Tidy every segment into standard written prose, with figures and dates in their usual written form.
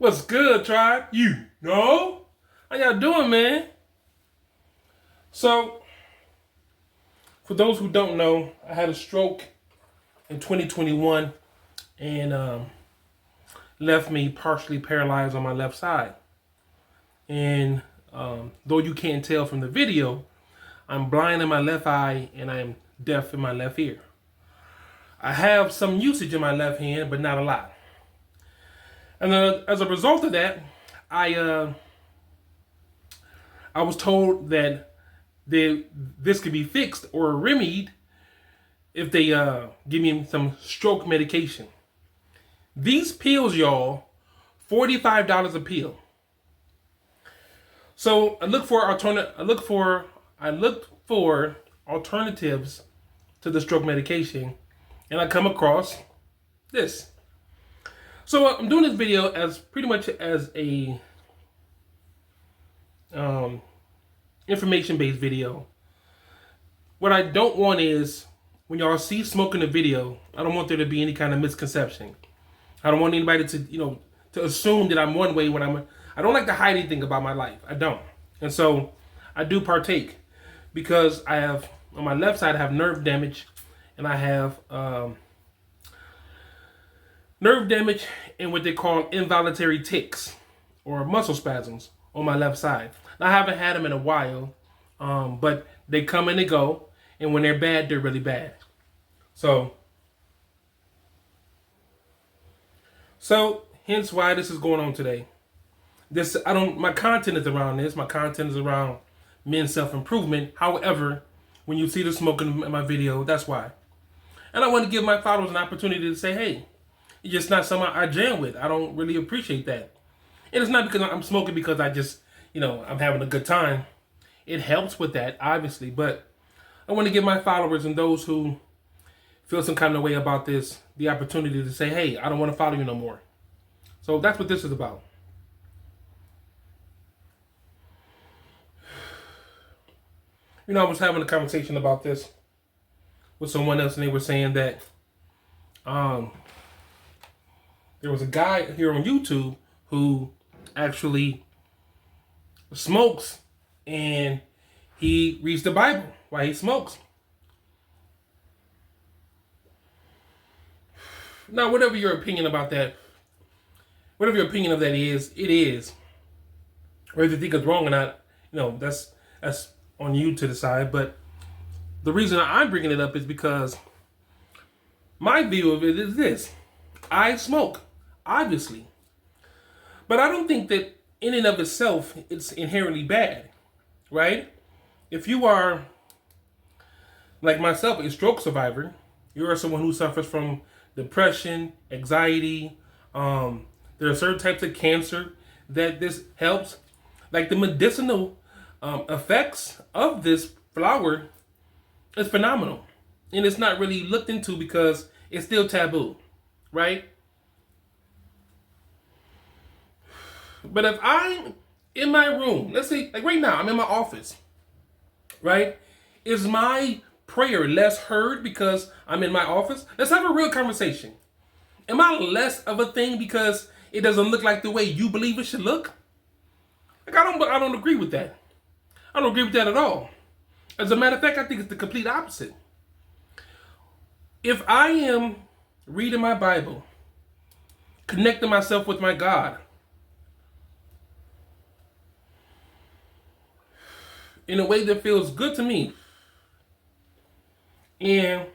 What's good, tribe? You know? How y'all doing, man? So, for those who don't know, I had a stroke in 2021 and left me partially paralyzed on my left side. And though you can't tell from the video, I'm blind in my left eye and I'm deaf in my left ear. I have some usage in my left hand, but not a lot. And as a result of that, I I was told that this could be fixed or remedied if they give me some stroke medication. These pills, y'all, $45 a pill. So I looked for alternatives to the stroke medication, and I come across this. So I'm doing this video as pretty much as a information-based video. What I don't want is when y'all see smoke in the video, I don't want there to be any kind of misconception. I don't want anybody to to assume that I'm one way when I don't like to hide anything about my life. I don't. And so I do partake because I have, on my left side, I have nerve damage, and I have nerve damage and what they call involuntary tics or muscle spasms on my left side. Now, I haven't had them in a while, but they come and they go, and when they're bad, they're really bad. So hence why this is going on today. My content is around this. My content is around men's self-improvement. However, when you see the smoke in my video, that's why. And I want to give my followers an opportunity to say, hey, it's just not something I jam with. I don't really appreciate that. And it's not because I'm smoking because I just, I'm having a good time. It helps with that, obviously. But I want to give my followers and those who feel some kind of way about this the opportunity to say, hey, I don't want to follow you no more. So that's what this is about. I was having a conversation about this with someone else, and they were saying that there was a guy here on YouTube who actually smokes, and he reads the Bible while he smokes. Now, whatever your opinion about that, whatever your opinion of that is, it is. Whether you think it's wrong or not, that's on you to decide. But the reason I'm bringing it up is because my view of it is this. I smoke, obviously. But I don't think that in and of itself, it's inherently bad, right? If you are, like myself, a stroke survivor, you are someone who suffers from depression, anxiety. There are certain types of cancer that this helps. Like the medicinal effects of this flower is phenomenal. And it's not really looked into because it's still taboo, right? But if I'm in my room, let's say, like right now, I'm in my office, right? Is my prayer less heard because I'm in my office? Let's have a real conversation. Am I less of a thing because it doesn't look like the way you believe it should look? Like I don't agree with that. I don't agree with that at all. As a matter of fact, I think it's the complete opposite. If I am reading my Bible, connecting myself with my God, in a way that feels good to me, and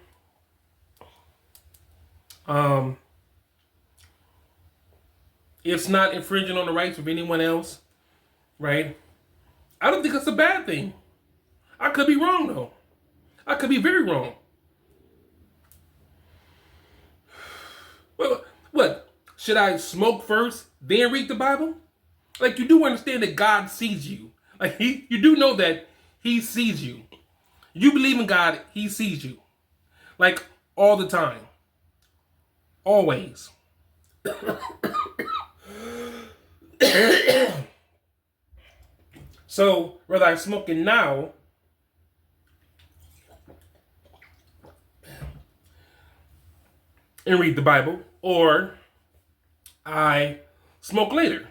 it's not infringing on the rights of anyone else, right? I don't think that's a bad thing. I could be wrong, though. I could be very wrong. Well, what? Should I smoke first, then read the Bible? Like, you do understand that God sees you. Like, you do know that He sees you. You believe in God, He sees you. Like, all the time. Always. So, whether I'm smoking now and read the Bible, or I smoke later.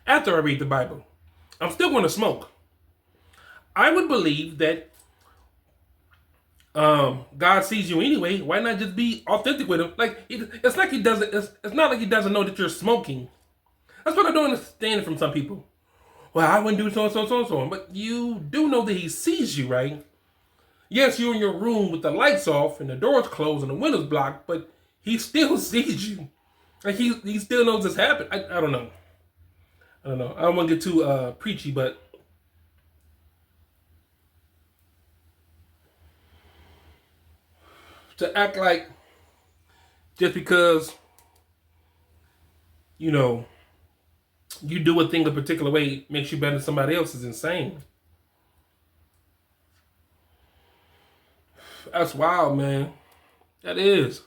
After I read the Bible, I'm still going to smoke. I would believe that God sees you anyway. Why not just be authentic with him? Like it's like he doesn't. It's not like he doesn't know that you're smoking. That's what I don't understand from some people. Well, I wouldn't do so and so and so and so. But you do know that he sees you, right? Yes, you're in your room with the lights off and the doors closed and the windows blocked, but he still sees you. Like he still knows this happened. I don't know. I don't know. I don't want to get too preachy, but to act like just because you know you do a thing a particular way makes you better than somebody else is insane. That's wild, man. That is.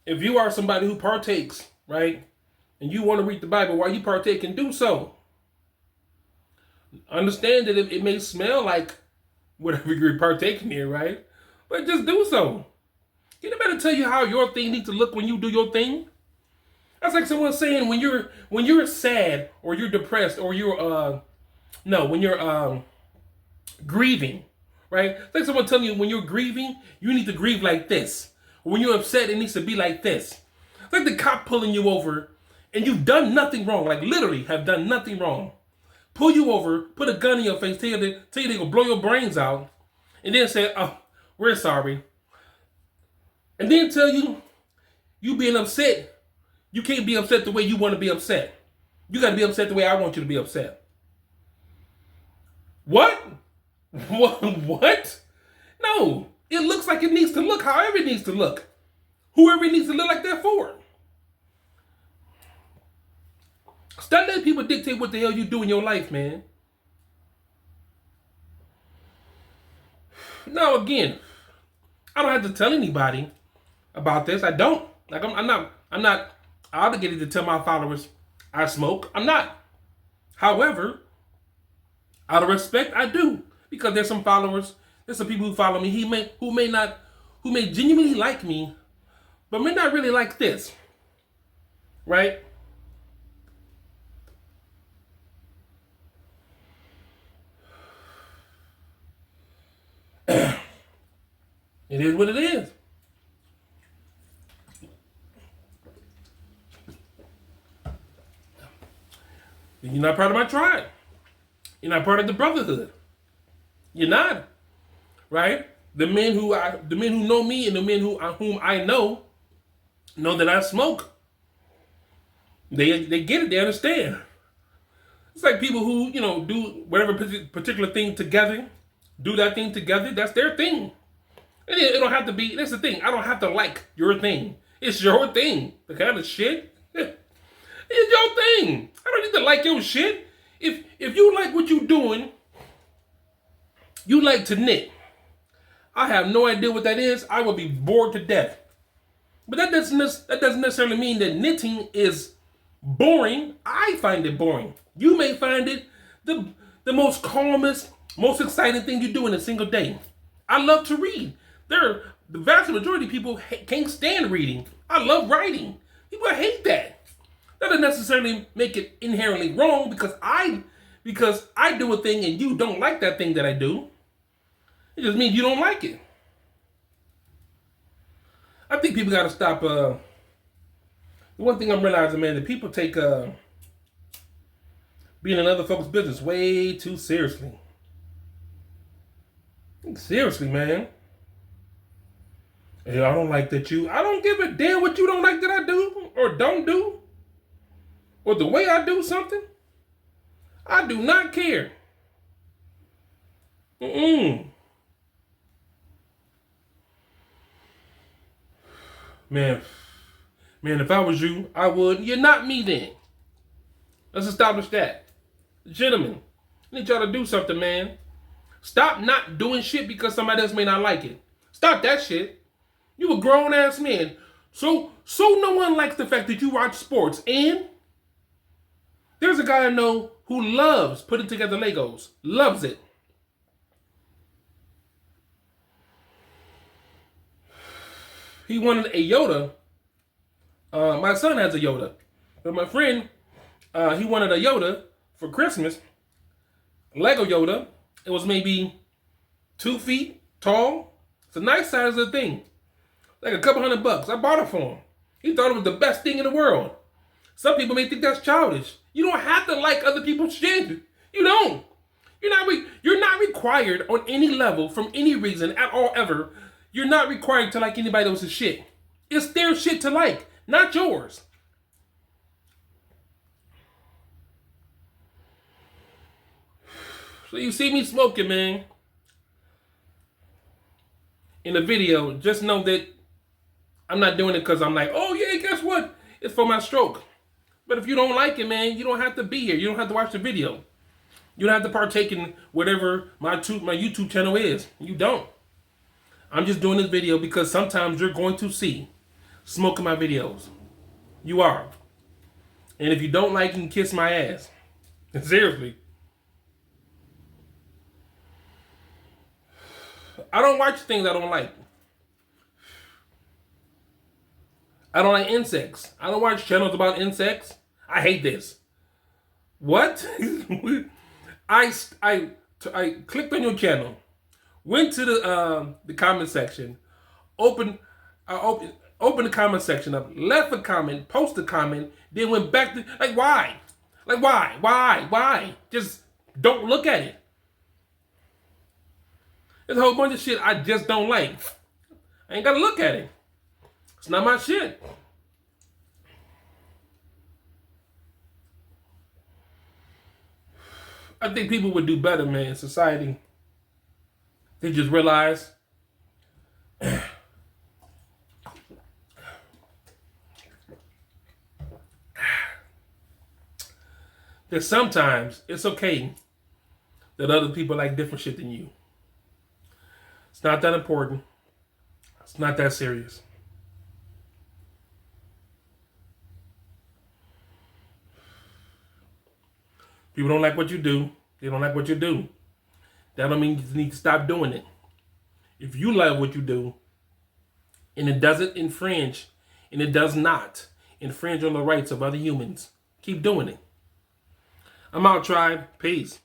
If you are somebody who partakes, right, and you want to read the Bible while you partake and do so, understand that it may smell like whatever you're partaking in, right? But just do so. Can anybody tell you how your thing needs to look when you do your thing? That's like someone saying when you're sad or you're depressed or you're when you're grieving, right? It's like someone telling you when you're grieving, you need to grieve like this. When you're upset, it needs to be like this. It's like the cop pulling you over and you've done nothing wrong, like literally have done nothing wrong. Pull you over, put a gun in your face, tell you they're gonna blow your brains out, and then say, oh, we're sorry. And then tell you being upset, you can't be upset the way you want to be upset. You got to be upset the way I want you to be upset. What? What? No. It looks like it needs to look however it needs to look. Whoever it needs to look like that for. Stop letting people dictate what the hell you do in your life, man. Now, again, I don't have to tell anybody about this. I don't. Like, I'm not obligated to tell my followers I smoke. I'm not. However, out of respect, I do. Because there's some followers, there's some people who follow me who may genuinely like me, but may not really like this. Right? It is what it is. You're not part of my tribe. You're not part of the brotherhood. You're not, right? The men who know me and the men whom I know that I smoke. They get it. They understand. It's like people who do whatever particular thing together, do that thing together. That's their thing. And it don't have to be. That's the thing. I don't have to like your thing. It's your thing. The kind of shit. It's your thing. I don't need to like your shit. If you like what you're doing, you like to knit. I have no idea what that is. I will be bored to death. But that doesn't necessarily mean that knitting is boring. I find it boring. You may find it the most calmest, most exciting thing you do in a single day. I love to read. The vast majority of people can't stand reading. I love writing. People hate that. That doesn't necessarily make it inherently wrong because I do a thing and you don't like that thing that I do. It just means you don't like it. I think people got to stop. The one thing I'm realizing, man, that people take being in other folks' business way too seriously. Seriously, man. Hey, I don't like that I don't give a damn what you don't like that I do or don't do. Or the way I do something. I do not care. Man, if I was you, I would. You're not me then. Let's establish that. Gentlemen, I need y'all to do something, man. Stop not doing shit because somebody else may not like it. Stop that shit. You a grown ass man. So no one likes the fact that you watch sports. And there's a guy I know who loves putting together Legos. Loves it. He wanted a Yoda. My son has a Yoda. But my friend, he wanted a Yoda for Christmas, Lego Yoda. It was maybe 2 feet tall. It's a nice size of thing. Like a couple $100. I bought it for him. He thought it was the best thing in the world. Some people may think that's childish. You don't have to like other people's shit. You don't. You're not required on any level, from any reason at all ever. You're not required to like anybody else's shit. It's their shit to like, not yours. So you see me smoking, man, in the video, just know that I'm not doing it because I'm like, oh yeah, guess what? It's for my stroke. But if you don't like it, man, you don't have to be here. You don't have to watch the video. You don't have to partake in whatever my YouTube channel is. You don't. I'm just doing this video because sometimes you're going to see smoking my videos. You are. And if you don't like it, you can kiss my ass. Seriously. I don't watch things I don't like. I don't like insects. I don't watch channels about insects. I hate this. What? I clicked on your channel, went to the comment section, opened the comment section up, left a comment, posted a comment, then went back to, like, why? Like, why? Just don't look at it. There's a whole bunch of shit I just don't like. I ain't gotta look at it. It's not my shit. I think people would do better, man, in society. They just realize that sometimes it's okay that other people like different shit than you. It's not that important. It's not that serious. People don't like what you do. They don't like what you do. That don't mean you need to stop doing it. If you like what you do, and it doesn't infringe, and it does not infringe on the rights of other humans, keep doing it. I'm out, tribe. Peace.